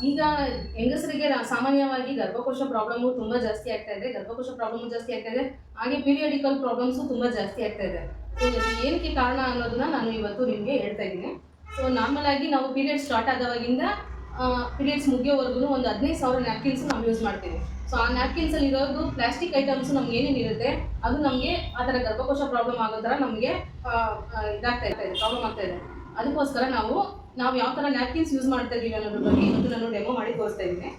ಈಗ ಹೆಂಗಸರಿಗೆ ಸಾಮಾನ್ಯವಾಗಿ ಗರ್ಭಕೋಶ ಪ್ರಾಬ್ಲಮ್ಮು ತುಂಬ ಜಾಸ್ತಿ ಆಗ್ತಾ ಇದೆ. ಗರ್ಭಕೋಶ ಪ್ರಾಬ್ಲಮ್ಮು ಜಾಸ್ತಿ ಆಗ್ತಾ ಇದೆ. ಹಾಗೆ ಪೀರಿಯಡಿಕಲ್ ಪ್ರಾಬ್ಲಮ್ಸು ತುಂಬ ಜಾಸ್ತಿ ಆಗ್ತಾ ಇದೆ. ಸೊ ಇದು ಏನಕ್ಕೆ ಕಾರಣ ಅನ್ನೋದನ್ನ ನಾನು ಇವತ್ತು ನಿಮಗೆ ಹೇಳ್ತಾ ಇದ್ದೀನಿ. ಸೊ ನಾರ್ಮಲ್ ಆಗಿ ನಾವು ಪೀರಿಯಡ್ಸ್ ಸ್ಟಾರ್ಟ್ ಆದವಾಗಿಂದ ಪೀರಿಯಡ್ಸ್ ಮುಗಿಯೋವರೆಗೂ ಒಂದು 15,000 ನ್ಯಾಪ್ಕಿನ್ಸ್ ನಾವು ಯೂಸ್ ಮಾಡ್ತೀವಿ. ಸೊ ಆ ನ್ಯಾಪ್ಕಿನ್ಸಲ್ಲಿ ಇರೋದು ಪ್ಲಾಸ್ಟಿಕ್ ಐಟಮ್ಸ್ ನಮ್ಗೆ ಏನೇನು ಇರುತ್ತೆ ಅದು ನಮಗೆ ಆ ಥರ ಗರ್ಭಕೋಶ ಪ್ರಾಬ್ಲಮ್ ಆಗೋ ಥರ ನಮಗೆ ಇದಾಗ್ತಾ ಇದೆ, ಪ್ರಾಬ್ಲಮ್ ಆಗ್ತಾ ಇದೆ. ಅದಕ್ಕೋಸ್ಕರ ನಾವು ಯಾವ ಥರ ನ್ಯಾಪ್ಕಿನ್ಸ್ ಯೂಸ್ ಮಾಡ್ತಾ ಇದ್ದೀವಿ ಅನ್ನೋದ್ರ ಬಗ್ಗೆ ಇವತ್ತು ನಾನು ಡೆಮೋ ಮಾಡಿ ತೋರಿಸ್ತಾ ಇದ್ದೀನಿ.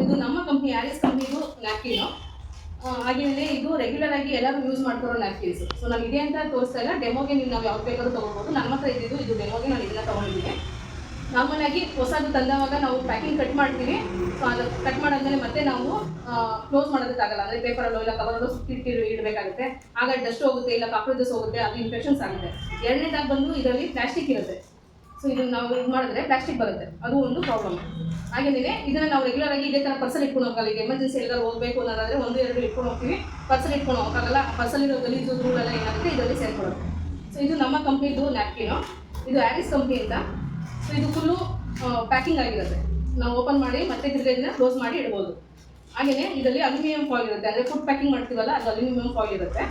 ಇದು ನಮ್ಮ ಕಂಪ್ನಿ ಆರಿಸ್ ಕಂಪ್ನಿದು ನ್ಯಾಪ್ಕಿನು. ಹಾಗೆಯೇ ಇದು ರೆಗ್ಯುಲರ್ ಆಗಿ ಎಲ್ಲರೂ ಯೂಸ್ ಮಾಡ್ತಿರೋ ನ್ಯಾಪ್ಕಿನ್ಸ್. ಸೊ ನಾನು ಇದೆ ಅಂತ ತೋರಿಸ್ತಾ ಇಲ್ಲ, ಡೆಮೋಗೆ ನಾವು ಯಾವ್ದು ಬೇಕಾದ್ರೂ ತೊಗೋಬೋದು. ನನ್ನ ಹತ್ರ ಇದು ಡೆಮೋಗೆ ನಾನು ಇದನ್ನ ತೊಗೊಂಡಿದ್ದೀನಿ. ನಾರ್ಮಲ್ ಆಗಿ ಹೊಸದು ತಂದವಾಗ ನಾವು ಪ್ಯಾಕಿಂಗ್ ಕಟ್ ಮಾಡ್ತೀವಿ. ಸೊ ಅದು ಕಟ್ ಮಾಡಾದ್ಮೇಲೆ ಮತ್ತೆ ನಾವು ಕ್ಲೋಸ್ ಮಾಡೋದಕ್ಕಾಗಲ್ಲ, ಅಂದರೆ ಪೇಪರಲ್ಲೋ ಇಲ್ಲ ಕವರಲ್ಲೋ ಸುತ್ತಿಟ್ಟು ಇಡಬೇಕಾಗುತ್ತೆ. ಆಗ ಡಸ್ಟ್ ಹೋಗುತ್ತೆ, ಇಲ್ಲ ಕಾಕ್ರೋಚಸ್ ಹೋಗುತ್ತೆ, ಅದು ಇನ್ಫೆಕ್ಷನ್ಸ್ ಆಗುತ್ತೆ. ಎರಡನೇದಾಗಿ ಬಂದು ಇದರಲ್ಲಿ ಪ್ಲಾಸ್ಟಿಕ್ ಇರುತ್ತೆ. ಸೊ ಇದನ್ನು ನಾವು ಇದು ಮಾಡಿದ್ರೆ ಪ್ಲಾಸ್ಟಿಕ್ ಬರುತ್ತೆ, ಅದು ಒಂದು ಪ್ರಾಬ್ಲಮ್. ಹಾಗೇನೇ ಇದನ್ನು ನಾವು ರೆಗ್ಯುಲರ್ ಆಗಿ ಇದೇ ಥರ ಪರ್ಸಲ್ ಇಟ್ಕೊಂಡು ಹೋಗಲ್ಲ. ಈಗ ಎಮರ್ಜೆನ್ಸಿ ಎಲ್ಲರೂ ಹೋಗಬೇಕು ಅನ್ನೋದಾದರೆ 1-2 ಇಟ್ಕೊಂಡು ಹೋಗ್ತೀವಿ, ಪರ್ಸಲ್ ಇಟ್ಕೊಂಡು ಹೋಗೋಕ್ಕಾಗಲ್ಲ. ಪರ್ಸಲ್ಲಿರೋ ಗಲೀಜು ಧೂಳೆಲ್ಲ ಏನಾಗುತ್ತೆ ಇದರಲ್ಲಿ ಸೇರ್ಕೊಳ್ಳುತ್ತೆ. ಸೊ ಇದು ನಮ್ಮ ಕಂಪ್ನಿದು ನ್ಯಾಪ್ಕಿನು, ಇದು ಆರಿಸ್ ಕಂಪ್ನಿಯಿಂದ. ಸೊ ಇದು ಫುಲ್ಲು ಪ್ಯಾಕಿಂಗ್ ಆಗಿರುತ್ತೆ. ನಾವು ಓಪನ್ ಮಾಡಿ ಮತ್ತೆ ತಿರ್ಗಿ ಇದನ್ನ ಕ್ಲೋಸ್ ಮಾಡಿ ಇಡ್ಬೋದು. ಹಾಗೆಯೇ ಇದರಲ್ಲಿ ಅಲ್ಯೂಮಿನಿಯಂ ಫಾಯಿಲ್ ಇರುತ್ತೆ, ಅಂದರೆ ಫುಡ್ ಪ್ಯಾಕಿಂಗ್ ಮಾಡ್ತೀವಲ್ಲ ಅದು ಅಲ್ಯೂಮಿನಿಯಂ ಫಾಯಿಲ್ ಇರುತ್ತೆ.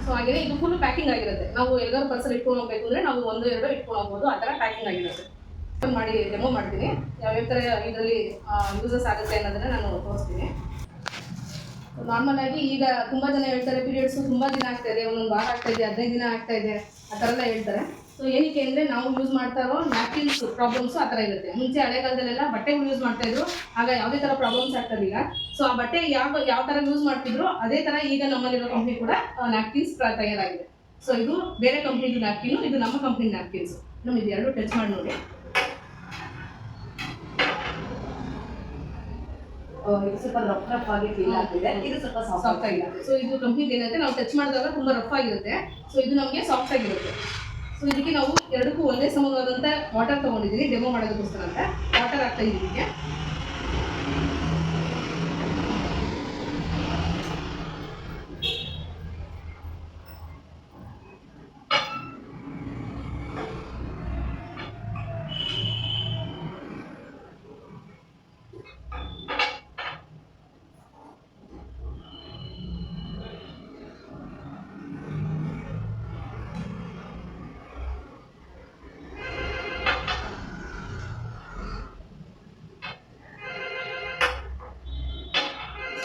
ಸೊ ಹಾಗೆಯೇ ಇದು ಫುಲ್ ಪ್ಯಾಕಿಂಗ್ ಆಗಿರುತ್ತೆ. ನಾವು ಎಲ್ಲರೂ ಪರ್ಸಲ್ ಇಟ್ಕೊಂಡು ಹೋಗಬೇಕು ಅಂದರೆ ನಾವು 1-2 ಇಟ್ಕೊಂಡು ಹೋಗ್ಬೋದು, ಆ ಥರ ಪ್ಯಾಕಿಂಗ್ ಆಗಿರುತ್ತೆ. ಓಪನ್ ಮಾಡಿ ಡೆಮೋ ಮಾಡ್ತೀನಿ, ಯಾವ್ಯಾವ ಥರ ಇದರಲ್ಲಿ ಯೂಸಸ್ ಆಗುತ್ತೆ ಅನ್ನೋದನ್ನು ನಾನು ತೋರಿಸ್ತೀನಿ. ನಾರ್ಮಲ್ ಆಗಿ ಈಗ ತುಂಬ ಜನ ಹೇಳ್ತಾರೆ ಪೀರಿಯಡ್ಸು ತುಂಬ ದಿನ ಆಗ್ತಾ ಇದೆ, ಒಂದೊಂದು ವಾರ ಆಗ್ತಾ ಇದೆ, 15 ದಿನ ಆಗ್ತಾ ಇದೆ, ಆ ಥರ ಎಲ್ಲ ಹೇಳ್ತಾರೆ. ಸೊ ಏನಕ್ಕೆ ಅಂದರೆ ನಾವು ಯೂಸ್ ಮಾಡ್ತಾ ಇರೋ ನ್ಯಾಪ್ಕಿನ್ಸ್ ಪ್ರಾಬ್ಲಮ್ಸು ಆ ಥರ ಇರುತ್ತೆ. ಮುಂಚೆ ಹಳೆಗಾಲದಲ್ಲೆಲ್ಲ ಬಟ್ಟೆಗಳು ಯೂಸ್ ಮಾಡ್ತಾಯಿದ್ರು, ಆಗ ಯಾವುದೇ ಥರ ಪ್ರಾಬ್ಲಮ್ಸ್ ಆಗ್ತದಿಲ್ಲ. ಸೊ ಆ ಬಟ್ಟೆ ಯಾವ ಥರ ಯೂಸ್ ಮಾಡ್ತಿದ್ರು ಅದೇ ಥರ ಈಗ ನಮ್ಮಲ್ಲಿರೋ ಕಂಪ್ನಿ ಕೂಡ ನ್ಯಾಪ್ಕಿನ್ಸ್ ತಯಾರಾಗಿದೆ. ಸೊ ಇದು ಬೇರೆ ಕಂಪ್ನಿದು ನ್ಯಾಪ್ಕಿನು, ಇದು ನಮ್ಮ ಕಂಪ್ನಿ ನ್ಯಾಪ್ಕಿನ್ಸು. ನಮ್ಗೆ ಇದು ಎರಡು ಟಚ್ ಮಾಡಿ ನೋಡಿ. ಇದು ಸ್ವಲ್ಪ ರಫ್ ಆಗಿ ಫೀಲ್ ಆಗ್ತಿದೆ, ಇದು ಸ್ವಲ್ಪ ಸಾಫ್ಟ್ ಆಗಿಲ್ಲ. ಸೊ ಇದು ಕಂಪ್ನಿದು ಏನಂತೆ ನಾವು ಟಚ್ ಮಾಡಿದಾಗ ತುಂಬ ರಫ್ ಆಗಿರುತ್ತೆ. ಸೊ ಇದು ನಮಗೆ ಸಾಫ್ಟ್ ಆಗಿರುತ್ತೆ. ಸೊ ಇದಕ್ಕೆ ನಾವು ಎರಡಕ್ಕೂ ಒಂದೇ ಸಮವಾದಂಥ ವಾಟರ್ ತೊಗೊಂಡಿದ್ದೀನಿ ಡೆಮೋ ಮಾಡೋದಕ್ಕೋಸ್ಕರ ಅಂತ. ವಾಟರ್ ಹಾಕ್ತಾ ಇದ್ದೀನಿ ಇದಕ್ಕೆ.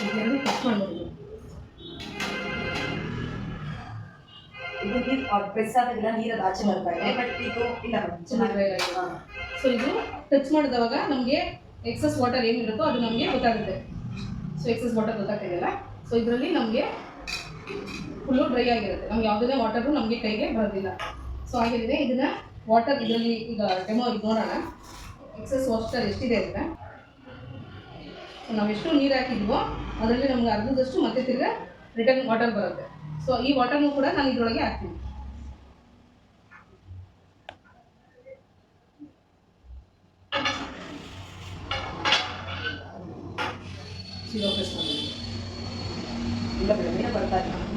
ಇದೆರಡು ಟಚ್ ಮಾಡ್ಬೋದು. ಇದು ಪ್ರೆಸ್ ಆದಾಗೆಲ್ಲ ನೀರಲ್ಲಿ ಆಚೆ ಬರ್ತಾ ಇದೆ, ಬಟ್ ಇದು ಇಲ್ಲ ಚೆನ್ನಾಗಿ. ಸೊ ಇದು ಟಚ್ ಮಾಡಿದವಾಗ ನಮಗೆ ಎಕ್ಸಸ್ ವಾಟರ್ ಏನಿರುತ್ತೋ ಅದು ನಮಗೆ ಗೊತ್ತಾಗುತ್ತೆ. ಸೊ ಎಕ್ಸಸ್ ವಾಟರ್ ಗೊತ್ತಾಗ್ತಿದೆಯಲ್ಲ, ಸೊ ಇದರಲ್ಲಿ ನಮಗೆ ಫುಲ್ಲು ಡ್ರೈ ಆಗಿರುತ್ತೆ, ನಮ್ಗೆ ಯಾವುದೇ ವಾಟರು ನಮಗೆ ಕೈಗೆ ಬರೋದಿಲ್ಲ. ಸೊ ಹಾಗೇನಿದೆ ಇದನ್ನು ವಾಟರ್ ಇದರಲ್ಲಿ ಈಗ ಡೆಮೋ ಇದು ನೋಡೋಣ ಎಕ್ಸಸ್ ವಾಟರ್ ಎಷ್ಟಿದೆ ಅಂತ. ನಾವು ಎಷ್ಟು ನೀರು ಹಾಕಿದ್ವೋ ಅದರಲ್ಲಿ ನಮ್ಗೆ ಅರ್ಧದಷ್ಟು ಮತ್ತೆ ತಿರ್ಗಾ ರಿಟರ್ನ್ ವಾಟರ್ ಬರುತ್ತೆ. ಸೊ ಈ ವಾಟರ್ನೂ ಕೂಡ ನಾನು ಇದರೊಳಗೆ ಹಾಕ್ತೀನಿ.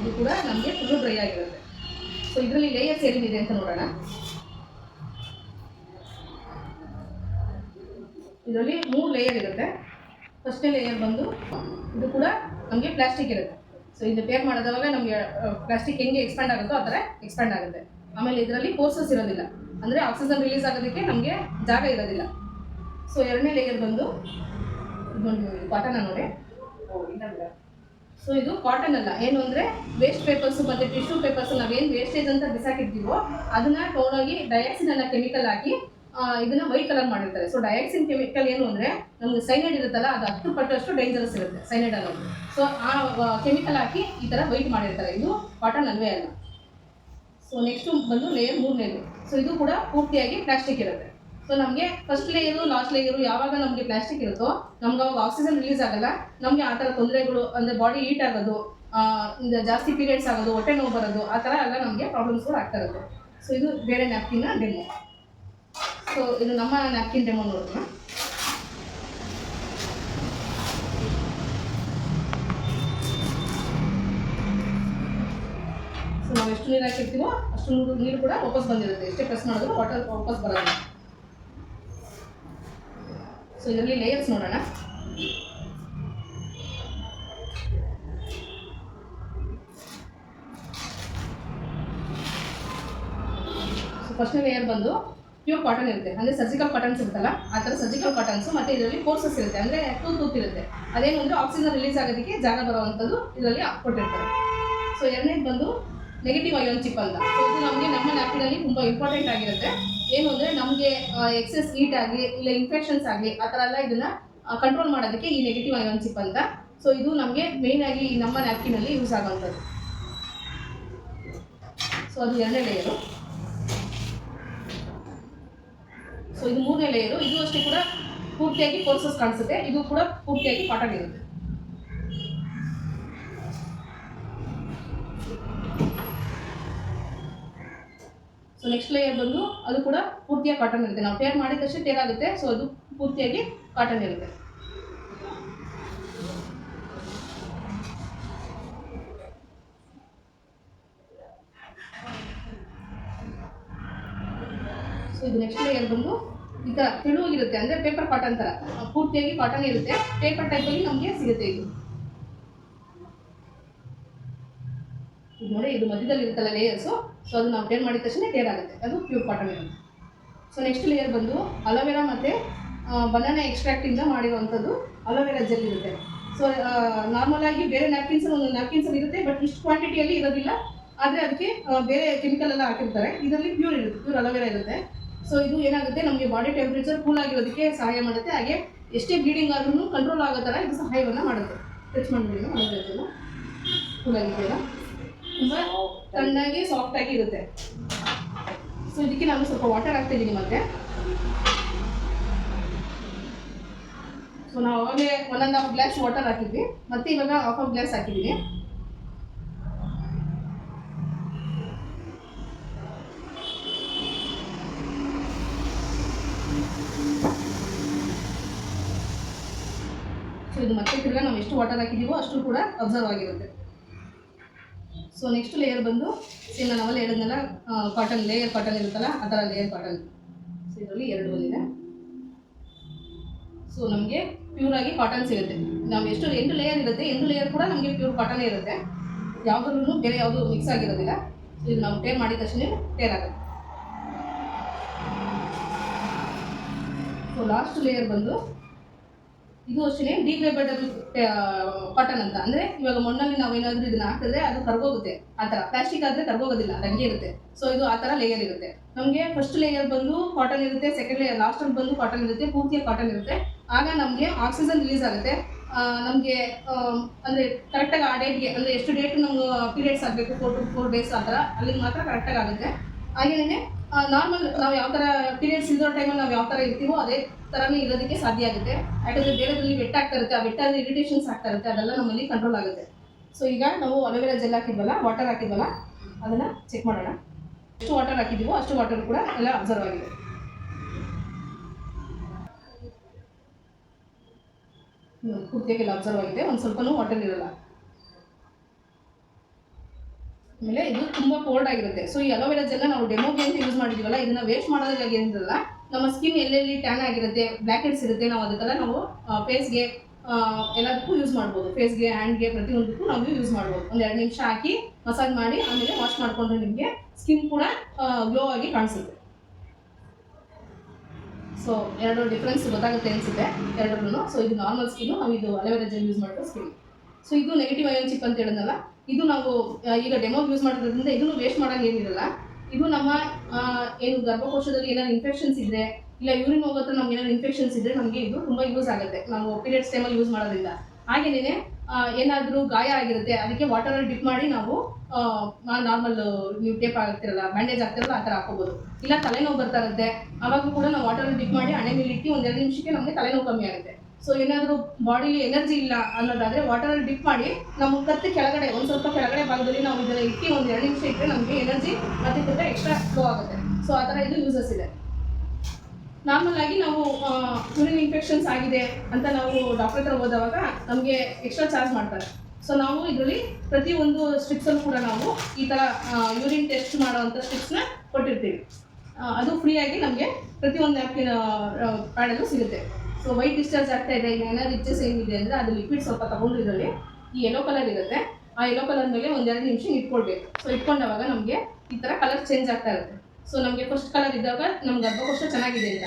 ಇದು ಕೂಡ ನಮಗೆ ಫುಲ್ಲು ಡ್ರೈ ಆಗಿರುತ್ತೆ. ಸೊ ಇದರಲ್ಲಿ ಲೇಯರ್ಸ್ ಏನಿದೆ ಅಂತ ನೋಡೋಣ. ಇದರಲ್ಲಿ 3 ಲೇಯರ್ ಇರುತ್ತೆ. ಫಸ್ಟ್ನೇ ಲೇಯರ್ ಬಂದು ಇದು ಕೂಡ ನಮಗೆ ಪ್ಲಾಸ್ಟಿಕ್ ಇರುತ್ತೆ. ಸೊ ಇದು ಪೇರ್ ಮಾಡಿದವಾಗ ನಮಗೆ ಪ್ಲಾಸ್ಟಿಕ್ ಹೆಂಗೆ ಎಕ್ಸ್ಪ್ಯಾಂಡ್ ಆಗುತ್ತೋ ಆ ಥರ ಎಕ್ಸ್ಪ್ಯಾಂಡ್ ಆಗುತ್ತೆ. ಆಮೇಲೆ ಇದರಲ್ಲಿ ಪೋರ್ಸಸ್ ಇರೋದಿಲ್ಲ, ಅಂದರೆ ಆಕ್ಸಿಜನ್ ರಿಲೀಸ್ ಆಗೋದಕ್ಕೆ ನಮಗೆ ಜಾಗ ಇರೋದಿಲ್ಲ. ಸೊ ಎರಡನೇ ಲೇಯರ್ ಬಂದು ಇದೊಂದು ಕಾಟನ್ ನೋಡಿ. ಸೊ ಇದು ಕಾಟನ್ ಅಲ್ಲ, ಏನು ಅಂದರೆ ವೇಸ್ಟ್ ಪೇಪರ್ಸು ಮತ್ತು ಟಿಶ್ಯೂ ಪೇಪರ್ಸು ನಾವೇನು ವೇಸ್ಟೇಜ್ ಅಂತ ಬಿಸಾಕಿರ್ತೀವೋ ಅದನ್ನು ತೊಗೊಂಡೋಗಿ ಡಯಾಕ್ಸಿನ್ ಅನ್ನೋ ಕೆಮಿಕಲ್ ಹಾಕಿ ಇದನ್ನು ವೈಟ್ ಕಲರ್ ಮಾಡಿರ್ತಾರೆ. ಸೊ ಡಯಾಕ್ಸಿನ್ ಕೆಮಿಕಲ್ ಏನು ಅಂದರೆ ನಮಗೆ ಸೈನೈಡ್ ಇರುತ್ತಲ್ಲ ಅದು 10 ಪಟ್ಟಷ್ಟು ಡೇಂಜರಸ್ ಇರುತ್ತೆ ಸೈನೈಡ್ ಅನ್ನೋದು. ಸೊ ಆ ಕೆಮಿಕಲ್ ಹಾಕಿ ಈ ಥರ ವೈಟ್ ಮಾಡಿರ್ತಾರೆ, ಇದು ಕಾಟನ್ ಅಲ್ವೇ ಅಲ್ಲ. ಸೊ ನೆಕ್ಸ್ಟು ಬಂದು ಲೇಯರ್ 3ನೇದು. ಸೊ ಇದು ಕೂಡ ಪೂರ್ತಿಯಾಗಿ ಪ್ಲಾಸ್ಟಿಕ್ ಇರುತ್ತೆ. ಸೊ ನಮಗೆ ಫಸ್ಟ್ ಲೇಯರು ಲಾಸ್ಟ್ ಲೇಯರು ಯಾವಾಗ ನಮಗೆ ಪ್ಲಾಸ್ಟಿಕ್ ಇರುತ್ತೋ ನಮ್ಗೆ ಅವಾಗ ಆಕ್ಸಿಜನ್ ರಿಲೀಸ್ ಆಗಲ್ಲ, ನಮಗೆ ಆ ಥರ ತೊಂದರೆಗಳು ಅಂದರೆ ಬಾಡಿ ಹೀಟ್ ಆಗೋದು, ಜಾಸ್ತಿ ಪೀರಿಯಡ್ಸ್ ಆಗೋದು, ಹೊಟ್ಟೆ ನೋವು ಬರೋದು, ಆ ಥರ ಎಲ್ಲ ನಮಗೆ ಪ್ರಾಬ್ಲಮ್ಸ್ಗಳು ಆಗ್ತಾ ಇರುತ್ತೆ. ಸೊ ಇದು ಬೇರೆ ನ್ಯಾಪ್ಕಿನ್ನ ಡೆಮೋ. ಸೊ ಇದು ನಮ್ಮ ನ್ಯಾಪ್ಕಿನ್ ಡೆಮೋ ನೋಡೋಣ. ಸೊ ನಾವು ಎಷ್ಟು ನೀರು ಹಾಕಿರ್ತೀವೋ ಅಷ್ಟು ನೀರು ಕೂಡ ವಾಪಸ್ ಬಂದಿರುತ್ತೆ, ಎಷ್ಟೇ ಪ್ರೆಸ್ ಮಾಡಿದ್ರು ವಾಟರ್ ವಾಪಸ್ ಬರೋದು. ಇದರಲ್ಲಿ ಲೇಯರ್ಸ್ ನೋಡೋಣ. ಫಸ್ಟ್ನೇ ಲೇಯರ್ ಬಂದು ಪ್ಯೂರ್ ಕಾಟನ್ ಇರುತ್ತೆ, ಅಂದರೆ ಸರ್ಜಿಕಲ್ ಕಾಟನ್ಸ್ ಇರುತ್ತಲ್ಲ ಆ ಥರ ಸರ್ಜಿಕಲ್ ಕಾಟನ್ಸು. ಮತ್ತು ಇದರಲ್ಲಿ ಕೋರ್ಸಸ್ ಇರುತ್ತೆ, ಅಂದರೆ ತೂತ್ ಇರುತ್ತೆ. ಅದೇನು ಅಂದರೆ ಆಕ್ಸಿಜನ್ ರಿಲೀಸ್ ಆಗೋದಕ್ಕೆ ಜಾಗ ಬರುವಂಥದ್ದು ಇದರಲ್ಲಿ ಕೊಟ್ಟಿರ್ತಾರೆ. ಸೊ ಎರಡನೇದು ಬಂದು ನೆಗೆಟಿವ್ ಅಯಾನ್ ಚಿಪ್ ಅಂತ. ಸೊ ಇದು ನಮಗೆ ನಮ್ಮ ನ್ಯಾಪಿನಲ್ಲಿ ತುಂಬ ಇಂಪಾರ್ಟೆಂಟ್ ಆಗಿರುತ್ತೆ. ಏನು ಅಂದರೆ ನಮಗೆ ಎಕ್ಸೆಸ್ ಹೀಟ್ ಆಗಲಿ ಇಲ್ಲ ಇನ್ಫೆಕ್ಷನ್ಸ್ ಆಗಲಿ ಆ ಥರ ಎಲ್ಲ ಇದನ್ನು ಕಂಟ್ರೋಲ್ ಮಾಡೋದಕ್ಕೆ ಈ ನೆಗೆಟಿವ್ ಅಯಾನ್ ಚಿಪ್ ಅಂತ. ಸೊ ಇದು ನಮಗೆ ಮೇಯ್ನಾಗಿ ನಮ್ಮ ನ್ಯಾಪ್ಕಿನಲ್ಲಿ ಯೂಸ್ ಆಗೋವಂಥದ್ದು. ಸೊ ಅದು ಎರಡನೇ ಲೇಯರು. ಸೊ ಇದು ಮೂರನೇ ಲೇಯರು. ಇದು ಅಷ್ಟೇ ಕೂಡ ಪೂರ್ತಿಯಾಗಿ ಕೋರ್ಸಸ್ ಕಾಣಿಸುತ್ತೆ. ಇದು ಕೂಡ ಪೂರ್ತಿಯಾಗಿ ಕಾಟನ್ ಇರುತ್ತೆ. ಸೊ ನೆಕ್ಸ್ಟ್ ಲೇಯರ್ ಬಂದು ಅದು ಕೂಡ ಪೂರ್ತಿಯಾಗಿ ಕಾಟನ್ ಇರುತ್ತೆ. ನಾವು ಟೇರ್ ಮಾಡಿದ ತಕ್ಷಣ ಟೇರ್ ಆಗುತ್ತೆ. ಸೊ ಅದು ಪೂರ್ತಿಯಾಗಿ ಕಾಟನ್ ಇರುತ್ತೆ. ಸೊ ಇದು ನೆಕ್ಸ್ಟ್ ಲೇಯರ್ ಬಂದು ಈ ಥರ ತೆಳುವಾಗಿರುತ್ತೆ, ಅಂದರೆ ಪೇಪರ್ ಕಾಟನ್ ಥರ ಪೂರ್ತಿಯಾಗಿ ಕಾಟನ್ ಇರುತ್ತೆ. ಪೇಪರ್ ಟೈಪಲ್ಲಿ ನಮಗೆ ಸಿಗುತ್ತೆ ಇದು. ಇದು ನೋಡಿ, ಇದು ಮಧ್ಯದಲ್ಲಿ ಇರುತ್ತಲ್ಲ ಲೇಯರ್ಸು. ಸೊ ಅದು ನಾವು ಟೇರ್ ಮಾಡಿದ ತಕ್ಷಣ ಟೇರ್ ಆಗುತ್ತೆ, ಅದು ಪ್ಯೂರ್ ಕಾಟನ್ ಇರುತ್ತೆ. ಸೊ ನೆಕ್ಸ್ಟ್ ಲೇಯರ್ ಬಂದು ಅಲೋವೆರಾ ಮತ್ತು ಬನಾನಾ ಎಕ್ಸ್ಟ್ರಾಕ್ಟಿಂದ ಮಾಡಿರುವಂಥದ್ದು ಅಲೋವೆರಾ ಜೆಲ್ ಇರುತ್ತೆ. ಸೊ ನಾರ್ಮಲಾಗಿ ಬೇರೆ ನ್ಯಾಪ್ಕಿನ್ಸಲ್ಲಿ ಒಂದು ನ್ಯಾಪ್ಕಿನ್ಸಲ್ಲಿ ಇರುತ್ತೆ, ಬಟ್ ಇಷ್ಟು ಕ್ವಾಂಟಿಟಿಯಲ್ಲಿ ಇರೋದಿಲ್ಲ. ಆದರೆ ಅದಕ್ಕೆ ಬೇರೆ ಕೆಮಿಕಲ್ ಎಲ್ಲ ಹಾಕಿರ್ತಾರೆ. ಇದರಲ್ಲಿ ಪ್ಯೂರ್ ಇರುತ್ತೆ, ಪ್ಯೂರ್ ಅಲೋವೆರಾ ಇರುತ್ತೆ. ಸೊ ಇದು ಏನಾಗುತ್ತೆ, ನಮಗೆ ಬಾಡಿ ಟೆಂಪ್ರೇಚರ್ ಕೂಲ್ ಆಗಿರೋದಕ್ಕೆ ಸಹಾಯ ಮಾಡುತ್ತೆ. ಹಾಗೆ ಎಷ್ಟೇ ಬ್ಲೀಡಿಂಗ್ ಆದ್ರೂ ಕಂಟ್ರೋಲ್ ಆಗೋ ಥರ ಇದು ಸಹಾಯವನ್ನು ಮಾಡುತ್ತೆ. ಟಚ್ ಮಾಡಿಬಿಡಿ ಅಲೋವೆರಾ ಕೂಲ್ ಆಗಿದೆಯಲ್ಲ, ತುಂಬ ತಣ್ಣಾಗಿ ಸಾಫ್ಟಾಗಿ ಇರುತ್ತೆ. ಸೊ ಇದಕ್ಕೆ ನಾನು ಸ್ವಲ್ಪ ವಾಟರ್ ಹಾಕ್ತಿದ್ದೀನಿ ಮತ್ತೆ. ಸೊ ನಾವು ಅವಾಗಲೇ 1.5 ಗ್ಲಾಸ್ ವಾಟರ್ ಹಾಕಿದ್ವಿ, ಮತ್ತೆ ಇವಾಗ 1/2 ಗ್ಲಾಸ್ ಹಾಕಿದ್ದೀನಿ. ಸೊ ಇದು ಮತ್ತೆ ತಿರ್ಗಾ ನಾವು ಎಷ್ಟು ವಾಟರ್ ಹಾಕಿದ್ದೀವೋ ಅಷ್ಟು ಕೂಡ ಅಬ್ಸರ್ವ್ ಆಗಿರುತ್ತೆ. ಸೊ ನೆಕ್ಸ್ಟ್ ಲೇಯರ್ ಬಂದು ಸೇಮ್ ನಾನು ಅವೆಲ್ಲ ಹೇಳಿದ್ನಲ್ಲ ಕಾಟನ್, ಲೇಯರ್ ಕಾಟನ್ ಇರುತ್ತಲ್ಲ ಆ ಥರ ಲೇಯರ್ ಕಾಟನ್. ಸೊ ಇದರಲ್ಲಿ 2 ಬಂದಿದೆ. ಸೊ ನಮಗೆ ಪ್ಯೂರಾಗಿ ಕಾಟನ್ ಸಿಗುತ್ತೆ. ನಾವು ಎಷ್ಟು 8 ಲೇಯರ್ ಇರುತ್ತೆ, 8 ಲೇಯರ್ ಕೂಡ ನಮಗೆ ಪ್ಯೂರ್ ಕಾಟನ್ ಇರುತ್ತೆ. ಯಾವುದ್ರೂ ಬೇರೆ ಯಾವುದು ಮಿಕ್ಸ್ ಆಗಿರೋದಿಲ್ಲ. ಸೊ ಇದು ನಾವು ಟೇರ್ ಮಾಡಿದ ತಕ್ಷಣ ಟೇರ್ ಆಗುತ್ತೆ. ಸೊ ಲಾಸ್ಟ್ ಲೇಯರ್ ಬಂದು ಇದು ಅಷ್ಟೇ ಡಿಗ್ರೇಡೇಬಲ್ ಕಾಟನ್ ಅಂತ. ಅಂದರೆ ಇವಾಗ ಮಣ್ಣಲ್ಲಿ ನಾವೇನಾದರೂ ಇದನ್ನ ಹಾಕಿದ್ರೆ ಅದು ಕರ್ಗೋಗುತ್ತೆ. ಆ ಥರ ಪ್ಲಾಸ್ಟಿಕ್ ಆದರೆ ಕರ್ಗೋಗೋದಿಲ್ಲ, ಅದು ಹಂಗೆ ಇರುತ್ತೆ. ಸೊ ಇದು ಆ ಥರ ಲೇಯರ್ ಇರುತ್ತೆ. ನಮಗೆ ಫಸ್ಟ್ ಲೇಯರ್ ಬಂದು ಕಾಟನ್ ಇರುತ್ತೆ, ಸೆಕೆಂಡ್ ಲೇಯರ್ ಲಾಸ್ಟಲ್ಲಿ ಬಂದು ಕಾಟನ್ ಇರುತ್ತೆ, ಪೂರ್ತಿಯಾಗಿ ಕಾಟನ್ ಇರುತ್ತೆ. ಆಗ ನಮಗೆ ಆಕ್ಸಿಜನ್ ರಿಲೀಸ್ ಆಗುತ್ತೆ. ನಮಗೆ ಅಂದರೆ ಕರೆಕ್ಟಾಗಿ ಆ ಡೇಟ್ಗೆ, ಅಂದರೆ ಎಷ್ಟು ಡೇಟ್ ನಮ್ಗೆ ಪೀರಿಯಡ್ಸ್ ಆಗಬೇಕು 4 to 4 days ಆ ಥರ, ಅಲ್ಲಿಗೆ ಮಾತ್ರ ಕರೆಕ್ಟಾಗಿ ಆಗುತ್ತೆ. ಹಾಗೆಯೇ ನಾರ್ಮಲ್ ನಾವು ಯಾವ ಥರ ಪೀರಿಯಡ್ಸ್ ಇರೋ ಟೈಮಲ್ಲಿ ನಾವು ಯಾವ ಥರ ಇರ್ತೀವೋ ಅದೇ ಥರನೇ ಇರೋದಕ್ಕೆ ಸಾಧ್ಯ ಆಗುತ್ತೆ. ಯಾಕಂದರೆ ಬೇರೆದ್ರಲ್ಲಿ ವೆಟ್ ಆಗ್ತಾ ಇರುತ್ತೆ, ಆ ವೆಟ್ ಆದರೆ ಇರಿಟೇಷನ್ಸ್ ಆಗ್ತಾ ಇರುತ್ತೆ, ಅದೆಲ್ಲ ನಮ್ಮಲ್ಲಿ ಕಂಟ್ರೋಲ್ ಆಗುತ್ತೆ. ಸೊ ಈಗ ನಾವು ಅಲೋವೆರಾ ಜೆಲ್ ಹಾಕಿದ್ವಲ್ಲ, ವಾಟರ್ ಹಾಕಿದ್ವಲ್ಲ, ಅದನ್ನು ಚೆಕ್ ಮಾಡೋಣ. ಎಷ್ಟು ವಾಟರ್ ಹಾಕಿದ್ದೀವೋ ಅಷ್ಟು ವಾಟರ್ ಕೂಡ ಎಲ್ಲ ಅಬ್ಸರ್ವ್ ಆಗಿದೆ. ಪೂರ್ತಿಯಾಗೆಲ್ಲ ಅಬ್ಸರ್ವ್ ಆಗಿದೆ, ಒಂದು ಸ್ವಲ್ಪನೂ ವಾಟರ್ ಇರಲ್ಲ. ಆಮೇಲೆ ಇದು ತುಂಬ ಕೋಲ್ಡ್ ಆಗಿರುತ್ತೆ. ಸೊ ಈ ಅಲೋವೆರಾ ಜೆಲ್ನ ನಾವು ಡೆಮೋಗೆ ಅಂತ ಯೂಸ್ ಮಾಡಿದ್ದೀವಲ್ಲ, ಇದನ್ನು ವೇಸ್ಟ್ ಮಾಡೋದ್ರಾಗ ಏನಿರಲ್ಲ. ನಮ್ಮ ಸ್ಕಿನ್ ಎಲ್ಲೆಲ್ಲಿ ಟ್ಯಾನ್ ಆಗಿರುತ್ತೆ, ಬ್ಲ್ಯಾಕ್ ಹೆಡ್ಸ್ ಇರುತ್ತೆ, ನಾವು ಅದಕ್ಕೆಲ್ಲ ನಾವು ಫೇಸ್ಗೆ ಎಲ್ಲದಕ್ಕೂ ಯೂಸ್ ಮಾಡ್ಬೋದು. ಫೇಸ್ಗೆ, ಹ್ಯಾಂಡ್ಗೆ, ಪ್ರತಿಯೊಂದಕ್ಕೂ ನಾವು ಯೂಸ್ ಮಾಡ್ಬೋದು. ಒಂದು 2 ನಿಮಿಷ ಹಾಕಿ ಮಸಾಜ್ ಮಾಡಿ ಆಮೇಲೆ ವಾಶ್ ಮಾಡಿಕೊಂಡ್ರೆ ನಿಮಗೆ ಸ್ಕಿನ್ ಕೂಡ ಗ್ಲೋ ಆಗಿ ಕಾಣಿಸುತ್ತೆ. ಸೊ 2 ಡಿಫ್ರೆನ್ಸ್ ಗೊತ್ತಾಗುತ್ತೆ ಅನಿಸುತ್ತೆ ಎರಡರಲ್ಲೂ. ಸೊ ಇದು ನಾರ್ಮಲ್ ಸ್ಕಿನ್ನು, ನಾವು ಇದು ಅಲೋವೆರಾ ಜೆಲ್ ಯೂಸ್ ಮಾಡೋ ಸ್ಕಿನ್. ಸೊ ಇದು ನೆಗೆಟಿವ್ ಅಯಾನ್ ಚಿಪ್ ಅಂತ ಹೇಳಿದ್ನಲ್ಲ, ಇದು ನಾವು ಈಗ ಡೆಮೋಗೆ ಯೂಸ್ ಮಾಡೋದ್ರಿಂದ ಇದನ್ನು ವೇಸ್ಟ್ ಮಾಡೋಂಗೆ ಏನಿರಲ್ಲ. ಇದು ನಮ್ಮ ಏನು ಗರ್ಭಕೋಶದಲ್ಲಿ ಏನಾದ್ರು ಇನ್ಫೆಕ್ಷನ್ಸ್ ಇದ್ದರೆ, ಇಲ್ಲ ಯೂರಿನ್ ಹೋಗೋತ್ರ ನಮ್ಗೆ ಏನಾದ್ರು ಇನ್ಫೆಕ್ಷನ್ಸ್ ಇದ್ದರೆ ನಮಗೆ ಇದು ತುಂಬ ಯೂಸ್ ಆಗುತ್ತೆ ನಾವು ಪೀರಿಯಡ್ಸ್ ಟೈಮಲ್ಲಿ ಯೂಸ್ ಮಾಡೋದ್ರಿಂದ. ಹಾಗೆಯೇ ಏನಾದರೂ ಗಾಯ ಆಗಿರುತ್ತೆ, ಅದಕ್ಕೆ ವಾಟರಲ್ಲಿ ಡಿಪ್ ಮಾಡಿ ನಾವು ನಾರ್ಮಲ್ ನೀವು ಟೇಪ್ ಆಗ್ತಿರಲ್ಲ, ಬ್ಯಾಂಡೇಜ್ ಆಗ್ತಿರಲ್ಲ, ಆ ಥರ ಹಾಕೋಬೋದು. ಇಲ್ಲ ತಲೆನೋವು ಬರ್ತಾ ಇರುತ್ತೆ, ಆವಾಗ ಕೂಡ ನಾವು ವಾಟರಲ್ಲಿ ಡಿಪ್ ಮಾಡಿ ಹಣೆ ಮೇಲೆ ಇಟ್ಟು 1-2 ನಿಮಿಷಕ್ಕೆ ನಮಗೆ ತಲೆನೋವು ಕಮ್ಮಿ ಆಗುತ್ತೆ. ಸೊ ಏನಾದರೂ ಬಾಡಿಲಿ ಎನರ್ಜಿ ಇಲ್ಲ ಅನ್ನೋದಾದರೆ ವಾಟರಲ್ಲಿ ಡಿಪ್ ಮಾಡಿ ನಮ್ಮ ಕತ್ತು ಕೆಳಗಡೆ, ಒಂದು ಸ್ವಲ್ಪ ಕೆಳಗಡೆ ಭಾಗದಲ್ಲಿ ನಾವು ಇದನ್ನು ಇಟ್ಟು 1-2 ನಿಮಿಷ ಇಟ್ಟರೆ ನಮಗೆ ಎನರ್ಜಿ ಮತ್ತೆ ತಿರ್ಗ ಎಕ್ಸ್ಟ್ರಾ ಫ್ಲೋ ಆಗುತ್ತೆ. ಸೊ ಆ ಥರ ಇದು ಯೂಸಸ್ ಇದೆ. ನಾರ್ಮಲ್ ಆಗಿ ನಾವು ಯೂರಿನ್ ಇನ್ಫೆಕ್ಷನ್ಸ್ ಆಗಿದೆ ಅಂತ ನಾವು ಡಾಕ್ಟರ್ ಹತ್ರ ಹೋದವಾಗ ನಮಗೆ ಎಕ್ಸ್ಟ್ರಾ ಚಾರ್ಜ್ ಮಾಡ್ತಾರೆ. ಸೊ ನಾವು ಇದರಲ್ಲಿ ಪ್ರತಿಯೊಂದು ಸ್ಟ್ರಿಪ್ಸಲ್ಲೂ ಕೂಡ ನಾವು ಈ ಥರ ಯೂರಿನ್ ಟೆಸ್ಟ್ ಮಾಡೋವಂಥ ಸ್ಟ್ರಿಪ್ಸ್ನ ಕೊಟ್ಟಿರ್ತೀವಿ. ಅದು ಫ್ರೀಯಾಗಿ ನಮಗೆ ಪ್ರತಿಯೊಂದು ಪ್ಯಾಡಲ್ಲೂ ಸಿಗುತ್ತೆ. ಸೊ ವೈಟ್ ಡಿಸ್ಚಾರ್ಜ್ ಆಗ್ತಾ ಇದೆ, ಈಗ ಏನಾದ್ರು ಇಚ್ಚಸ್ ಏನಿದೆ ಅಂದರೆ ಅದು ಲಿಕ್ವಿಡ್ ಸ್ವಲ್ಪ ತಗೊಂಡು ಇದರಲ್ಲಿ ಈ ಯೆಲ್ಲೋ ಕಲರ್ ಇರುತ್ತೆ, ಆ ಯೆಲ್ಲೋ ಕಲರ್ ಮೇಲೆ ಒಂದೆರಡು ನಿಮಿಷ ಇಟ್ಕೊಳ್ಬೇಕು. ಸೊ ಇಟ್ಕೊಂಡಾಗ ನಮಗೆ ಈ ಥರ ಕಲರ್ ಚೇಂಜ್ ಆಗ್ತಾ ಇರುತ್ತೆ. ಸೊ ನಮಗೆ ಫಸ್ಟ್ ಕಲರ್ ಇದ್ದಾಗ ನಮ್ಮ ಗರ್ಭಕೋಶ ಚೆನ್ನಾಗಿದೆ ಅಂತ,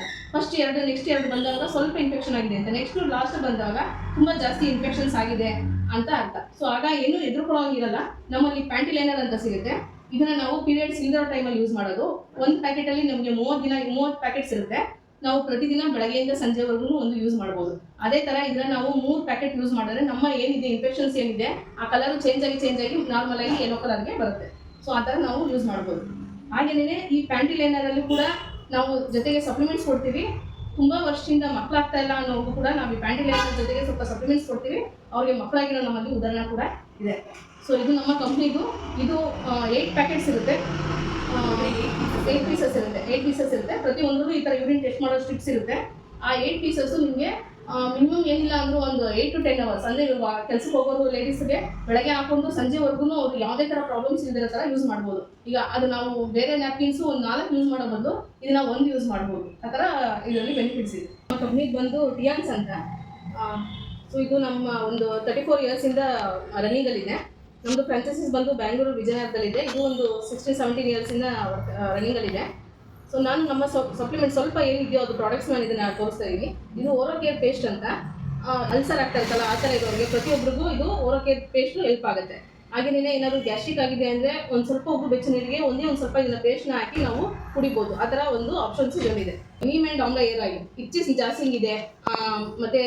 ನೆಕ್ಸ್ಟ್ ಎರಡು ಬಂದಾಗ ಸ್ವಲ್ಪ ಇನ್ಫೆಕ್ಷನ್ ಆಗಿದೆ ಅಂತ, ಲಾಸ್ಟ್ ಬಂದಾಗ ತುಂಬ ಜಾಸ್ತಿ ಇನ್ಫೆಕ್ಷನ್ಸ್ ಆಗಿದೆ ಅಂತ ಅರ್ಥ. ಸೊ ಆಗ ಏನು ಎದುರುಕೊಳ್ಳೋಂಗಿರಲ್ಲ. ನಮ್ಮಲ್ಲಿ ಪ್ಯಾಂಟಿ ಲೈನರ್ ಅಂತ ಸಿಗುತ್ತೆ, ಇದನ್ನು ನಾವು ಪೀರಿಯಡ್ಸ್ ಇಲ್ಲದ ಟೈಮಲ್ಲಿ ಯೂಸ್ ಮಾಡೋದು. ಒಂದು ಪ್ಯಾಕೆಟಲ್ಲಿ ನಮಗೆ 30 ಪ್ಯಾಕೆಟ್ಸ್ ಇರುತ್ತೆ. ನಾವು ಪ್ರತಿದಿನ ಬೆಳಗ್ಗೆಯಿಂದ ಸಂಜೆವರೆಗೂ ಒಂದು ಯೂಸ್ ಮಾಡ್ಬೋದು. ಅದೇ ಥರ ಇದನ್ನ ನಾವು 3 ಪ್ಯಾಕೆಟ್ ಯೂಸ್ ಮಾಡಿದ್ರೆ ನಮ್ಮ ಏನಿದೆ ಇನ್ಫೆಕ್ಷನ್ಸ್ ಏನಿದೆ ಆ ಕಲರ್ ಚೇಂಜ್ ಆಗಿ ನಾರ್ಮಲ್ ಆಗಿ ಯೆಲ್ಲೋ ಕಲರ್ಗೆ ಬರುತ್ತೆ. ಸೊ ಆ ಥರ ನಾವು ಯೂಸ್ ಮಾಡ್ಬೋದು. ಹಾಗೇನೇ ಈ ಪ್ಯಾಂಟಿ ಲೈನರಲ್ಲಿ ಕೂಡ ನಾವು ಜೊತೆಗೆ ಸಪ್ಲಿಮೆಂಟ್ಸ್ ಕೊಡ್ತೀವಿ. ತುಂಬ ವರ್ಷದಿಂದ ಮಕ್ಕಳಾಗ್ತಾ ಇಲ್ಲ ಅನ್ನೋದು ಕೂಡ ನಾವು ಈ ಪ್ಯಾಂಟಿ ಲೈನರ್ ಜೊತೆಗೆ ಸ್ವಲ್ಪ ಸಪ್ಲಿಮೆಂಟ್ಸ್ ಕೊಡ್ತೀವಿ. ಅವ್ರಿಗೆ ಮಕ್ಕಳಾಗಿರೋ ನಮ್ಮಲ್ಲಿ ಉದಾಹರಣೆ ಕೂಡ ಇದೆ. ಸೊ ಇದು ನಮ್ಮ ಕಂಪ್ನಿದು. ಇದು 8 ಪ್ಯಾಕೆಟ್ಸ್ ಇರುತ್ತೆ, 8 ಪೀಸಸ್ ಇರುತ್ತೆ. ಪ್ರತಿಯೊಂದರಲ್ಲೂ ಈ ಥರ ಯೂರಿನ್ ಟೆಸ್ಟ್ ಮಾಡೋ ಸ್ಟ್ರಿಪ್ಸ್ ಇರುತ್ತೆ. ಆ 8 ಪೀಸಸ್ಸು ನಿಮಗೆ ಮಿನಿಮಮ್ ಏನಿಲ್ಲ ಅಂದರೂ ಒಂದು 8 to 10 hours ಅಂದರೆ ಕೆಲಸಕ್ಕೆ ಹೋಗೋರು ಲೇಡೀಸ್ಗೆ ಬೆಳಗ್ಗೆ ಹಾಕೊಂಡು ಸಂಜೆವರೆಗೂ ಅವ್ರು ಯಾವುದೇ ಥರ ಪ್ರಾಬ್ಲಮ್ಸ್ ಇಲ್ದಿರೋ ಥರ ಯೂಸ್ ಮಾಡ್ಬೋದು. ಈಗ ಅದು ನಾವು ಬೇರೆ ನ್ಯಾಪ್ಕಿನ್ಸು ಒಂದು 4 ಯೂಸ್ ಮಾಡೋ ಬದಲು ಇದನ್ನ 1 ಯೂಸ್ ಮಾಡ್ಬೋದು. ಆ ಥರ ಇದರಲ್ಲಿ ಬೆನಿಫಿಟ್ಸ್ ಇದೆ. ನಮ್ಮ ಕಂಪ್ನಿಗೆ ಬಂದು ಟಿಯಾನ್ಸ್ ಅಂತ. ಸೊ ಇದು ನಮ್ಮ ಒಂದು 34 ಇಯರ್ಸಿಂದ ರನ್ನಿಂಗಲ್ಲಿದೆ. ನಮ್ಮದು ಫ್ರಾಂಚೈಸೀಸ್ ಬಂದು ಬ್ಯಾಂಗ್ಳೂರು ವಿಜಯನಗರದಲ್ಲಿದೆ. ಇದು ಒಂದು 16-17 ಇಯರ್ಸಿಂದ ರನ್ನಿಂಗಲ್ಲಿದೆ. ಸೊ ನಾನು ನಮ್ಮ ಸಪ್ಲಿಮೆಂಟ್ ಸ್ವಲ್ಪ ಏನಿದೆಯೋ ಅದು ಪ್ರಾಡಕ್ಟ್ಸ್ ನಾನು ಇದನ್ನು ತೋರಿಸ್ತಾ ಇದ್ದೀನಿ. ಇದು ಓರೋ ಕೇರ್ ಪೇಸ್ಟ್ ಅಂತ. ಅಲ್ಸರ್ ಆಗ್ತಾ ಇರ್ತಲ್ಲ ಆ ಥರ ಇರೋರಿಗೆ ಪ್ರತಿಯೊಬ್ಬರಿಗೂ ಇದು ಓರೋ ಕೇರ್ ಪೇಸ್ಟು ಹೆಲ್ಪ್ ಆಗುತ್ತೆ. ಹಾಗೆಯೇ ಏನಾದರೂ ಗ್ಯಾಸ್ಟ್ರಿಕ್ ಆಗಿದೆ ಅಂದರೆ ಒಂದು ಸ್ವಲ್ಪ ಉಪ್ಪು ಬೆಚ್ಚ ನೀರಿಗೆ ಒಂದು ಸ್ವಲ್ಪ ಇದನ್ನ ಪೇಸ್ಟ್ನ ಹಾಕಿ ನಾವು ಕುಡಿಬೋದು. ಆ ಥರ ಒಂದು ಆಪ್ಷನ್ಸ್ ಇದರಲ್ಲಿದೆ. ನೀಮ್ ಆ್ಯಂಡ್ ಆಮ್ಲ ಏರ್ ಆಗಿ ಇಚ್ಚಿಸ್ ಜಾಸ್ತಿ ಇದೆ ಮತ್ತು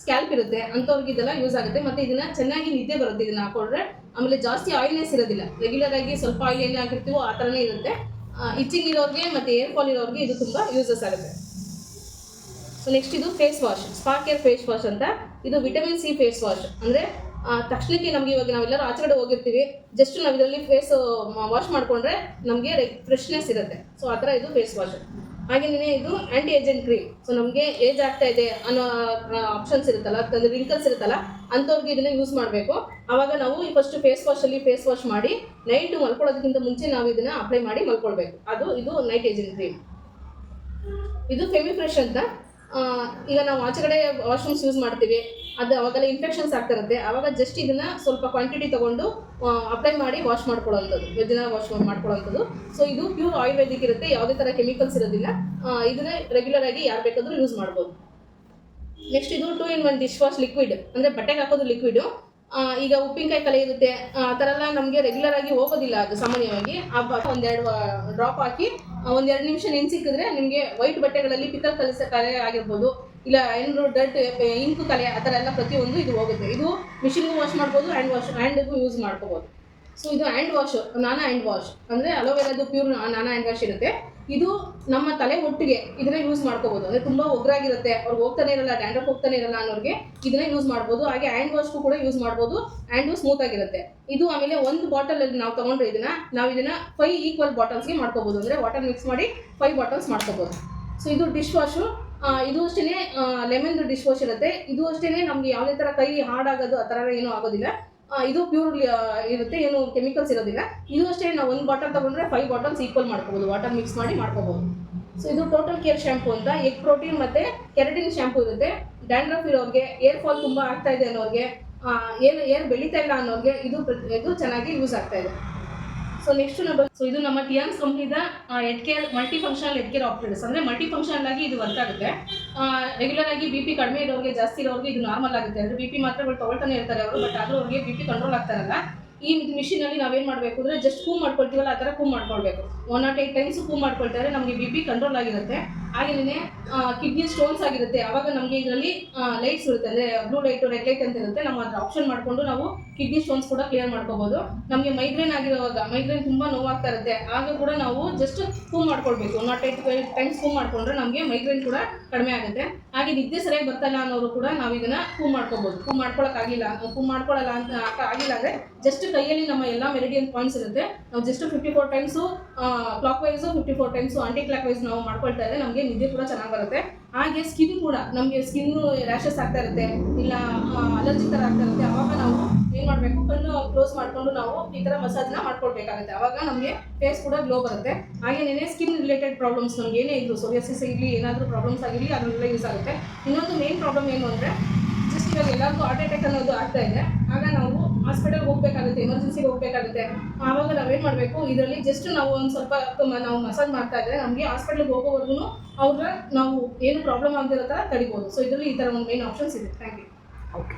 ಸ್ಕ್ಯಾಲ್ಪ್ ಇರುತ್ತೆ ಅಂಥವ್ರಿಗೆ ಇದೆಲ್ಲ ಯೂಸ್ ಆಗುತ್ತೆ. ಮತ್ತು ಇದನ್ನು ಚೆನ್ನಾಗಿ ನಿದ್ದೆ ಬರುತ್ತೆ ಇದನ್ನು ಹಾಕೊಂಡ್ರೆ. ಆಮೇಲೆ ಜಾಸ್ತಿ ಆಯಿಲ್ನೆಸ್ ಇರೋದಿಲ್ಲ, ರೆಗ್ಯುಲರ್ ಆಗಿ ಸ್ವಲ್ಪ ಆಯಿಲ್ ಎಣ್ಣೆ ಹಾಕಿರ್ತೀವೋ ಆ ಥರನೇ ಇರುತ್ತೆ. ಇಚ್ಚಿಂಗ್ ಇರೋರಿಗೆ ಮತ್ತು ಏರ್ ಫಾಲ್ ಇರೋರಿಗೆ ಇದು ತುಂಬ ಯೂಸಸ್ ಆಗುತ್ತೆ. ಸೊ ನೆಕ್ಸ್ಟ್ ಇದು face wash, spa care face wash ಅಂತ. ಇದು ವಿಟಮಿನ್ ಸಿ ಫೇಸ್ ವಾಶ್. ಅಂದರೆ ತಕ್ಷಣಕ್ಕೆ ನಮಗೆ ಇವಾಗ ನಾವೆಲ್ಲರೂ ಆಚೆಗಡೆ ಹೋಗಿರ್ತೀವಿ, ಜಸ್ಟ್ ನಾವು ಇದರಲ್ಲಿ ಫೇಸ್ ವಾಶ್ ಮಾಡಿಕೊಂಡ್ರೆ ನಮಗೆ ಫ್ರೆಶ್ನೆಸ್ ಇರುತ್ತೆ. ಸೊ ಆ ಥರ ಇದು ಫೇಸ್ ವಾಶ್. ಹಾಗೆಯೇ ಇದು ಆ್ಯಂಟಿ ಏಜೆಂಟ್ ಕ್ರೀಮ್. ಸೊ ನಮಗೆ ಏಜ್ ಆಗ್ತಾ ಇದೆ ಅನ್ನೋ ಆಪ್ಷನ್ಸ್ ಇರುತ್ತಲ್ಲ, ಅದು ರಿಂಕಲ್ಸ್ ಇರುತ್ತಲ್ಲ ಅಂಥವ್ರಿಗೆ ಇದನ್ನು ಯೂಸ್ ಮಾಡಬೇಕು. ಆವಾಗ ನಾವು ಈ ಫಸ್ಟ್ ಫೇಸ್ ವಾಶ್ ಮಾಡಿ ನೈಟ್ ಮಲ್ಕೊಳ್ಳೋದಕ್ಕಿಂತ ಮುಂಚೆ ನಾವು ಇದನ್ನು ಅಪ್ಲೈ ಮಾಡಿ ಮಲ್ಕೊಳ್ಬೇಕು. ಇದು ನೈಟ್ ಏಜೆಂಟ್ ಕ್ರೀಮ್. ಇದು ಫೆಮಿಫ್ರೆಶ್ ಅಂತ. ಈಗ ನಾವು ಆಚೆಗಡೆ ವಾಶ್ರೂಮ್ಸ್ ಯೂಸ್ ಮಾಡ್ತೀವಿ, ಅದು ಅವಾಗೆಲ್ಲ ಇನ್ಫೆಕ್ಷನ್ಸ್ ಆಗ್ತಾ ಇರುತ್ತೆ. ಆವಾಗ ಜಸ್ಟ್ ಇದನ್ನು ಸ್ವಲ್ಪ ಕ್ವಾಂಟಿಟಿ ತೊಗೊಂಡು ಅಪ್ಲೈ ಮಾಡಿ ವಾಶ್ ಮಾಡ್ಕೊಳ್ಳೋವಂಥದ್ದು, ವೆಜ್ನ ವಾಶ್ ಮಾಡ್ಕೊಳ್ಳೋವಂಥದ್ದು. ಸೊ ಇದು ಪ್ಯೂರ್ ಆಯುರ್ವೇದಿಕ್ ಇರುತ್ತೆ, ಯಾವುದೇ ಥರ ಕೆಮಿಕಲ್ಸ್ ಇರೋದಿಲ್ಲ. ಇದನ್ನೇ ರೆಗ್ಯುಲರ್ ಆಗಿ ಯಾರು ಬೇಕಾದರೂ ಯೂಸ್ ಮಾಡ್ಬೋದು. ನೆಕ್ಸ್ಟ್ ಇದು 2-in-1 ಡಿಶ್ ವಾಶ್ ಲಿಕ್ವಿಡ್, ಅಂದರೆ ಬಟ್ಟೆಗೆ ಹಾಕೋದು ಲಿಕ್ವಿಡು. ಈಗ ಉಪ್ಪಿನಕಾಯಿ ಕಲೆ ಇರುತ್ತೆ, ಆ ಥರ ಎಲ್ಲ ನಮಗೆ ರೆಗ್ಯುಲರ್ ಆಗಿ ಹೋಗೋದಿಲ್ಲ ಅದು ಸಾಮಾನ್ಯವಾಗಿ. ಒಂದೆರಡು ಡ್ರಾಪ್ ಹಾಕಿ 1-2 ನಿಮಿಷ ನೆನೆಸಿಕ್ಕಿದ್ರೆ ನಿಮಗೆ ವೈಟ್ ಬಟ್ಟೆಗಳಲ್ಲಿ ಪಿಕಲ್ ಕಲೆ ಆಗಿರ್ಬೋದು, ಇಲ್ಲ ಏನಾದ್ರು ಡಟ್ ಇಂಕು ಕಲೆ ಆ ಥರ ಎಲ್ಲ ಪ್ರತಿಯೊಂದು ಇದು ಹೋಗುತ್ತೆ. ಇದು ಮಿಷಿನ್ಗೂ ವಾಶ್ ಮಾಡ್ಬೋದು, ಹ್ಯಾಂಡ್ಗೂ ಯೂಸ್ ಮಾಡ್ಕೋಬೋದು. ಸೊ ಇದು ಹ್ಯಾಂಡ್ ವಾಶ್, ನಾನಾ ಹ್ಯಾಂಡ್ ವಾಶ್ ಅಂದರೆ ಅಲೋವೆರಾದು ಪ್ಯೂರ್ ನಾನಾ ಹ್ಯಾಂಡ್ ವಾಶ್ ಇರುತ್ತೆ. ಇದು ನಮ್ಮ ತಲೆ ಒಟ್ಟಿಗೆ ಇದನ್ನ ಯೂಸ್ ಮಾಡ್ಕೋಬೋದು. ಅಂದರೆ ತುಂಬ ಒಗ್ರಾಗಿರುತ್ತೆ, ಅವ್ರಿಗೆ ಹೋಗ್ತಾನೆ ಇರಲ್ಲ, ಡ್ಯಾಂಡ್ರಫ್ ಹೋಗ್ತಾನೆ ಇರಲ್ಲ ಅನ್ನೋರಿಗೆ ಇದನ್ನ ಯೂಸ್ ಮಾಡ್ಬೋದು. ಹಾಗೆ ಹ್ಯಾಂಡ್ ವಾಶ್ಗೂ ಕೂಡ ಯೂಸ್ ಮಾಡ್ಬೋದು, ಹ್ಯಾಂಡು ಸ್ಮೂತ್ ಆಗಿರುತ್ತೆ ಇದು. ಆಮೇಲೆ ಒಂದು ಬಾಟಲಲ್ಲಿ ನಾವು ತೊಗೊಂಡ್ರೆ ನಾವು ಇದನ್ನ 5 ಈಕ್ವಲ್ ಬಾಟಲ್ಸ್ಗೆ ಮಾಡ್ಕೋಬೋದು. ಅಂದರೆ ವಾಟರ್ ಮಿಕ್ಸ್ ಮಾಡಿ 5 ಬಾಟಲ್ಸ್ ಮಾಡ್ಕೋಬೋದು. ಸೊ ಇದು ಡಿಶ್ ವಾಶು. ಇದು ಅಷ್ಟೇ ಲೆಮನ್ದು ಡಿಶ್ ವಾಶ್ ಇರುತ್ತೆ. ಇದು ಅಷ್ಟೇ ನಮಗೆ ಯಾವುದೇ ಥರ ಕೈ ಹಾಡಾಗೋದು ಆ ಥರ ಏನೂ ಆಗೋದಿಲ್ಲ. ಇದು ಪ್ಯೂರ್ ಇರುತ್ತೆ, ಏನು ಕೆಮಿಕಲ್ಸ್ ಇರೋದಿಲ್ಲ. ಇದು ಅಷ್ಟೇ ನಾವು 1 ಬಾಟಲ್ ತೊಗೊಂಡ್ರೆ 5 ಬಾಟಲ್ಸ್ ಈಕ್ವಲ್ ಮಾಡ್ಕೋಬೋದು, ವಾಟರ್ ಮಿಕ್ಸ್ ಮಾಡಿ ಮಾಡ್ಕೋಬೋದು. ಸೊ ಇದು ಟೋಟಲ್ ಕೇರ್ ಶ್ಯಾಂಪು ಅಂತ. ಎಗ್ ಪ್ರೋಟೀನ್ ಮತ್ತು ಕೆರಟಿನ್ ಶ್ಯಾಂಪು ಇರುತ್ತೆ. ಡ್ಯಾಂಡ್ರಫ್ ಇರೋರಿಗೆ, ಏರ್ ಫಾಲ್ ತುಂಬ ಆಗ್ತಾ ಇದೆ ಅನ್ನೋರಿಗೆ, ಏರ್ ಬೆಳೀತಾ ಇಲ್ಲ ಅನ್ನೋರಿಗೆ ಇದು ಚೆನ್ನಾಗಿ ಯೂಸ್ ಆಗ್ತಾ ಇದೆ. ಸೊ ನೆಕ್ಸ್ಟ್ ಇದು ನಮ್ಮ ಟಿಯಾನ್ಸ್ ಕಂಪ್ನಿದ head care multi functional head care operators. ಅಂದರೆ ಮಲ್ಟಿ ಫಂಕ್ಷನಲ್ ಆಗಿ ಇದು ವರ್ಕ್ ಆಗುತ್ತೆ. ರೆಗ್ಯುಲರ್ ಆಗಿ BP ಕಡಿಮೆ ಇರೋರಿಗೆ, ಜಾಸ್ತಿ ಇರೋರಿಗೆ ಇದು ನಾರ್ಮಲ್ ಆಗುತ್ತೆ. ಅಂದರೆ BP ಮಾತ್ರೆಗಳು ತೊಗೊಳ್ತಾನೆ ಇರ್ತಾರೆ ಅವರು, ಬಟ್ ಆದರೂ ಅವ್ರಿಗೆ BP ಕಂಟ್ರೋಲ್ ಆಗ್ತಾರಲ್ಲ. ಈ ಮಿಷಿನಲ್ಲಿ ನಾವೇನು ಮಾಡಬೇಕು ಅಂದರೆ ಜಸ್ಟ್ ಕೂಮ್ ಮಾಡ್ಕೊಳ್ತೀವಲ್ಲ ಆ ಥರ ಕೂಮ್ ಮಾಡ್ಕೊಳ್ಬೇಕು. 108 ಟೈಮ್ಸ್ ಕೂಮ್ ಮಾಡ್ಕೊಳ್ತಾರೆ, ನಮಗೆ BP ಕಂಟ್ರೋಲ್ ಆಗಿರುತ್ತೆ. ಹಾಗೆಯೇ ಕಿಡ್ನಿ ಸ್ಟೋನ್ಸ್ ಆಗಿರುತ್ತೆ, ಆವಾಗ ನಮಗೆ ಇದರಲ್ಲಿ ಲೈಟ್ಸ್ ಇರುತ್ತೆ, ಅಂದರೆ ಬ್ಲೂ ಲೈಟು ರೆಡ್ ಲೈಟ್ ಅಂತ ಇರುತ್ತೆ. ನಾವು ಅದರ ಆಪ್ಷನ್ ಮಾಡಿಕೊಂಡು ನಾವು ಕಿಡ್ನಿ ಸ್ಟೋನ್ಸ್ ಕೂಡ ಕ್ಲಿಯರ್ ಮಾಡ್ಕೋಬೋದು. ನಮಗೆ ಮೈಗ್ರೇನ್ ಆಗಿರುವಾಗ, ಮೈಗ್ರೇನ್ ತುಂಬ ನೋವಾಗ್ತಾ ಇರುತ್ತೆ, ಆಗ ಕೂಡ ನಾವು ಜಸ್ಟ್ ಕೂಮ್ ಮಾಡ್ಕೊಳ್ಬೇಕು. 108 ಟೈಮ್ಸ್ ಕೂಮ್ ಮಾಡಿಕೊಂಡ್ರೆ ನಮಗೆ ಮೈಗ್ರೇನ್ ಕೂಡ ಕಡಿಮೆ ಆಗುತ್ತೆ. ಹಾಗೆ ನಿದ್ದೆ ಸರಿಯಾಗಿ ಬರ್ತಾಯಿಲ್ಲ ಅನ್ನೋರು ಕೂಡ ನಾವು ಇದನ್ನು ಕೂಮ್ ಮಾಡ್ಕೋಬೋದು. ಕೂಮ್ ಮಾಡ್ಕೊಳ್ಳಲ್ಲ ಅಂತ ಆಗಿಲ್ಲ ಅಂದರೆ ಜಸ್ಟ್ ಕೈಯಲ್ಲಿ ನಮ್ಮ ಎಲ್ಲ ಮೆರಿಡಿಯನ್ ಪಾಯಿಂಟ್ಸ್ ಇರುತ್ತೆ. ನಾವು just 54 times clockwise 54 times anticlockwise ನಾವು ಮಾಡ್ಕೊಳ್ತಾ ಇದ್ದರೆ ನಮಗೆ ನಿದ್ದೆ ಕೂಡ ಚೆನ್ನಾಗಿ ಬರುತ್ತೆ. ಹಾಗೆ ಸ್ಕಿನ್ ಕೂಡ ನಮಗೆ ಸ್ಕಿನ್ನು ರ್ಯಾಷಸ್ ಆಗ್ತಾ ಇರುತ್ತೆ, ಇಲ್ಲ ಅಲರ್ಜಿ ಥರ ಆಗ್ತಾ ಇರುತ್ತೆ. ಆವಾಗ ನಾವು ಏನು ಮಾಡಬೇಕು, ಕಣ್ಣು ಕ್ಲೋಸ್ ಮಾಡಿಕೊಂಡು ನಾವು ಈ ಥರ ಮಸಾಜ್ನ ಮಾಡ್ಕೊಳ್ಬೇಕಾಗುತ್ತೆ. ಆವಾಗ ನಮಗೆ ಫೇಸ್ ಕೂಡ ಗ್ಲೋ ಬರುತ್ತೆ. ಹಾಗೇನೇ ಸ್ಕಿನ್ ರಿಲೇಟೆಡ್ ಪ್ರಾಬ್ಲಮ್ಸ್ ನಮ್ಗೆ ಏನೇ ಇದ್ದು ಸೋರಿಯಾಸಿಸ್ ಇರಲಿ, ಏನಾದರೂ ಪ್ರಾಬ್ಲಮ್ಸ್ ಆಗಿರಲಿ, ಅದನ್ನೆಲ್ಲ ಯೂಸ್ ಆಗುತ್ತೆ. ಇನ್ನೊಂದು ಮೇನ್ ಪ್ರಾಬ್ಲಮ್ ಏನು ಅಂದರೆ, ಜಸ್ಟ್ ಇವಾಗ ಎಲ್ಲರಿಗೂ ಹಾರ್ಟ್ ಅಟ್ಯಾಕ್ ಅನ್ನೋದು ಆಗ್ತಾ ಇದೆ. ಆಗ ನಾವು ಹಾಸ್ಪಿಟಲ್ಗೆ ಹೋಗಬೇಕಾಗುತ್ತೆ, ಎಮರ್ಜೆನ್ಸಿಗೆ ಹೋಗಬೇಕಾಗುತ್ತೆ. ಆವಾಗ ನಾವೇನು ಮಾಡಬೇಕು, ಇದರಲ್ಲಿ ಜಸ್ಟ್ ನಾವು ಒಂದು ಸ್ವಲ್ಪ ನಾವು ಮಸಾಜ್ ಮಾಡ್ತಾ ಇದ್ದರೆ ನಮಗೆ ಹಾಸ್ಪಿಟ್ಲಿಗೆ ಹೋಗೋವರೆಗೂ ಅವ್ರ ನಾವು ಏನು ಪ್ರಾಬ್ಲಮ್ ಆಗದಿರೋ ಥರ ತಡಿಬೋದು. ಸೊ ಇದರಲ್ಲಿ ಈ ಥರ ಒಂದು ಮೇನ್ ಆಪ್ಷನ್ಸ್ ಇದೆ. Thank you. ಓಕೆ.